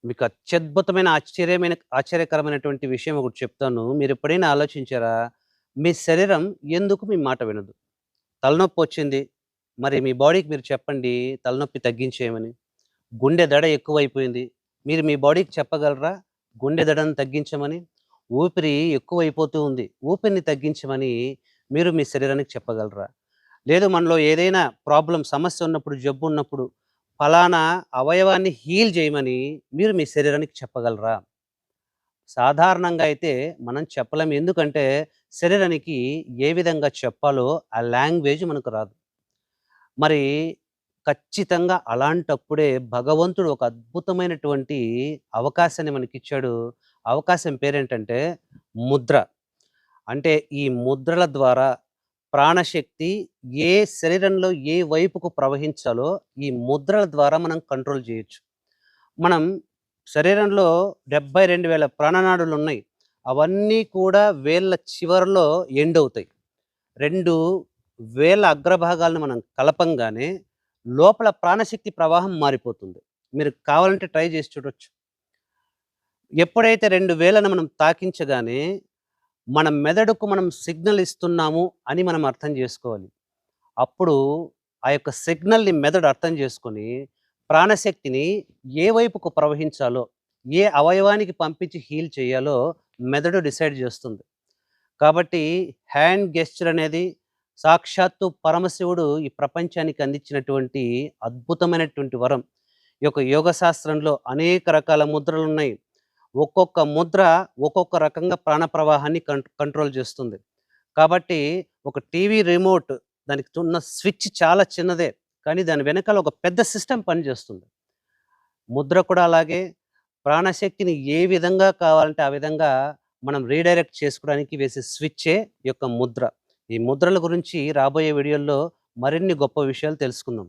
మీకు అత్యద్భుతమైన ఆశ్చర్యకరమైనటువంటి విషయం ఒకటి చెప్తాను. మీరెప్పుడైనా ఆలోచించారా? మీ శరీరం ఎందుకు మీ మాట వినదు? తలనొప్పొచ్చింది. మరి మీ బాడీకి మీరు చెప్పండి తలనొప్పి తగ్గించేయమని. గుండె దడ ఎక్కువైపోయింది. మీరు మీ బాడీకి చెప్పగలరా? గుండె దడను తగ్గించమని. ఊపిరి ఎక్కువైపోతూ ఉంది. ఊపిరిని తగ్గించమని మీరు మీ శరీరానికి చెప్పగలరా? లేదు మనలో ఏదైనా సమస్య ఉన్నప్పుడు, జబ్బున్నప్పుడు ఫలానా అవయవాన్ని హీల్ జేయమని మీరు మీ శరీరానికి చెప్పగలరా? సాధారణంగా అయితే మనం చెప్పలేం. ఎందుకంటే శరీరానికి ఏ విధంగా చెప్పాలో ఆ లాంగ్వేజ్ మనకు రాదు. మరి ఖచ్చితంగా అలాంటప్పుడే భగవంతుడు ఒక అద్భుతమైనటువంటి అవకాశాన్ని మనకిచ్చాడు. అవకాశం పేరేంటంటే ముద్ర. అంటే ఈ ముద్రల ద్వారా ప్రాణశక్తి ఏ శరీరంలో ఏ వైపుకు ప్రవహించాలో ఈ ముద్రల ద్వారా మనం కంట్రోల్ చేయొచ్చు. మనం శరీరంలో 72,000 ప్రాణనాడులున్నాయి. అవన్నీ కూడా వేళ్ళ చివరలో ఎండ్ అవుతాయి. 2 వేళ్ళ అగ్రభాగాలను మనం కలపంగానే లోపల ప్రాణశక్తి ప్రవాహం మారిపోతుంది. మీరు కావాలంటే ట్రై చేసి చూడొచ్చు. ఎప్పుడైతే 2 వేళ్ళను మనం తాకించగానే మన మెదడుకు మనం సిగ్నల్ ఇస్తున్నాము అని మనం అర్థం చేసుకోవాలి. అప్పుడు ఆ యొక్క సిగ్నల్‌ని మెదడు అర్థం చేసుకొని, ప్రాణశక్తిని ఏ వైపుకు ప్రవహించాలో, ఏ అవయవానికి పంపించి హీల్ చేయాలో మెదడు డిసైడ్ చేస్తుంది. కాబట్టి హ్యాండ్ గెస్చర్ అనేది సాక్షాత్తు పరమశివుడు ఈ ప్రపంచానికి అందించినటువంటి అద్భుతమైనటువంటి వరం. ఈ యొక్క యోగ శాస్త్రంలో అనేక రకాల ముద్రలున్నాయి. ఒక్కొక్క ముద్ర ఒక్కొక్క రకంగా ప్రాణ ప్రవాహాన్ని కంట్రోల్ చేస్తుంది. కాబట్టి ఒక టీవీ రిమోట్ దానికి ఉన్న స్విచ్ చాలా చిన్నదే. కానీ దాని వెనకాల ఒక పెద్ద సిస్టమ్ పనిచేస్తుంది. ముద్ర కూడా అలాగే ప్రాణశక్తిని ఏ విధంగా కావాలంటే ఆ విధంగా మనం రీడైరెక్ట్ చేసుకోవడానికి వేసే స్విచ్చే ఈ యొక్క ముద్ర. ఈ ముద్రల గురించి రాబోయే వీడియోల్లో మరిన్ని గొప్ప విషయాలు తెలుసుకుందాం.